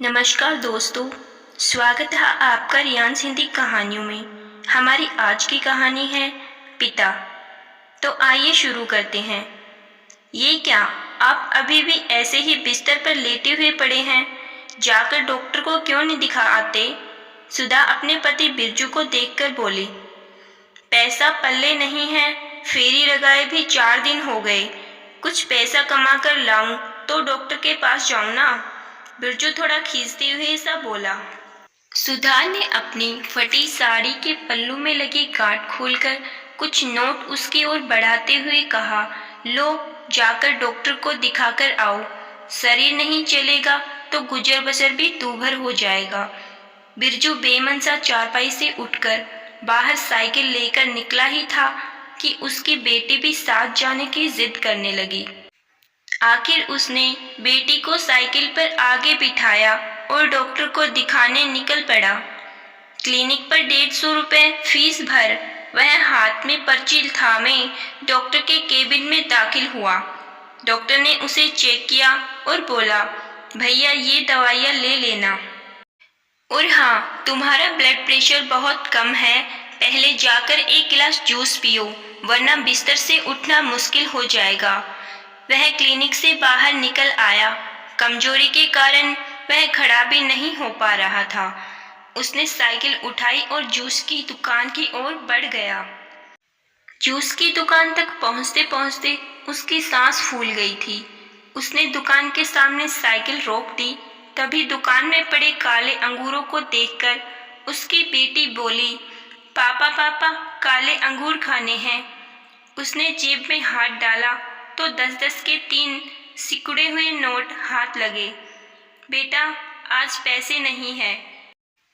नमस्कार दोस्तों, स्वागत है आपका रियांस हिंदी कहानियों में। हमारी आज की कहानी है पिता। तो आइए शुरू करते हैं। ये क्या, आप अभी भी ऐसे ही बिस्तर पर लेटे हुए पड़े हैं? जाकर डॉक्टर को क्यों नहीं दिखा आते? सुधा अपने पति बिरजू को देखकर बोली। पैसा पल्ले नहीं है, फेरी लगाए भी 4 दिन हो गए। कुछ पैसा कमा कर लाऊं तो डॉक्टर के पास जाऊं ना। बिरजू थोड़ा खींचते हुए सा बोला। सुधा ने अपनी फटी साड़ी के पल्लू में लगी गांठ खोलकर कुछ नोट उसकी ओर बढ़ाते हुए कहा, लो जाकर डॉक्टर को दिखाकर आओ। शरीर नहीं चलेगा तो गुजर बसर भी दूभर हो जाएगा। बिरजू बेमन सा चारपाई से उठकर बाहर साइकिल लेकर निकला ही था कि उसकी बेटी भी साथ जाने की जिद करने लगी। आखिर उसने बेटी को साइकिल पर आगे बिठाया और डॉक्टर को दिखाने निकल पड़ा। क्लिनिक पर 150 रुपये फीस भर वह हाथ में पर्ची थामे डॉक्टर के केबिन में दाखिल हुआ। डॉक्टर ने उसे चेक किया और बोला, भैया ये दवाइयाँ ले लेना। और हाँ, तुम्हारा ब्लड प्रेशर बहुत कम है, पहले जाकर 1 गिलास जूस पियो, वरना बिस्तर से उठना मुश्किल हो जाएगा। वह क्लिनिक से बाहर निकल आया। कमजोरी के कारण वह खड़ा भी नहीं हो पा रहा था। उसने साइकिल उठाई और जूस की दुकान की ओर बढ़ गया। जूस की दुकान तक पहुंचते पहुंचते उसकी सांस फूल गई थी। उसने दुकान के सामने साइकिल रोक दी। तभी दुकान में पड़े काले अंगूरों को देखकर उसकी बेटी बोली, पापा पापा काले अंगूर खाने हैं। उसने जेब में हाथ डाला तो 10-10 के 3 सिकुड़े हुए नोट हाथ लगे। बेटा आज पैसे नहीं है,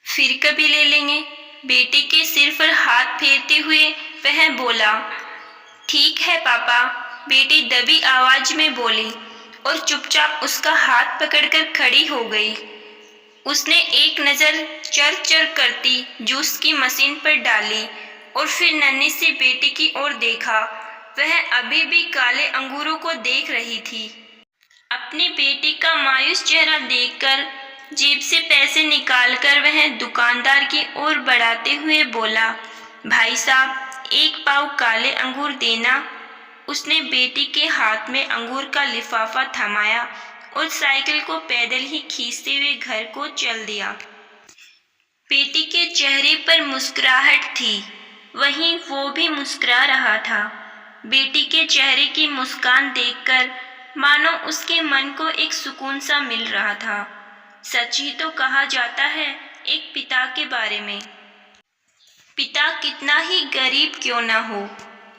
फिर कभी ले लेंगे। बेटी के सिर पर हाथ फेरते हुए वह बोला, ठीक है पापा। बेटी दबी आवाज में बोली और चुपचाप उसका हाथ पकड़कर खड़ी हो गई। उसने एक नज़र चर चर करती जूस की मशीन पर डाली और फिर नन्ही सी बेटी की ओर देखा। वह अभी भी काले अंगूरों को देख रही थी। अपनी बेटी का मायूस चेहरा देखकर जेब से पैसे निकालकर वह दुकानदार की ओर बढ़ाते हुए बोला, भाई साहब 1 पाव काले अंगूर देना। उसने बेटी के हाथ में अंगूर का लिफाफा थमाया और साइकिल को पैदल ही खींचते हुए घर को चल दिया। बेटी के चेहरे पर मुस्कुराहट थी, वहीं वो भी मुस्कुरा रहा था। बेटी के चेहरे की मुस्कान देखकर मानो उसके मन को एक सुकून सा मिल रहा था। सच ही तो कहा जाता है एक पिता के बारे में। पिता कितना ही गरीब क्यों ना हो,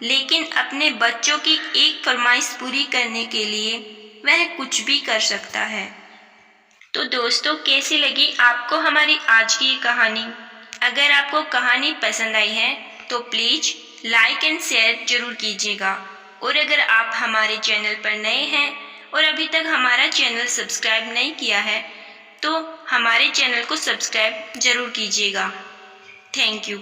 लेकिन अपने बच्चों की एक फरमाइश पूरी करने के लिए वह कुछ भी कर सकता है। तो दोस्तों, कैसी लगी आपको हमारी आज की ये कहानी? अगर आपको कहानी पसंद आई है तो प्लीज़ लाइक एंड शेयर जरूर कीजिएगा। और अगर आप हमारे चैनल पर नए हैं और अभी तक हमारा चैनल सब्सक्राइब नहीं किया है तो हमारे चैनल को सब्सक्राइब जरूर कीजिएगा। Thank you.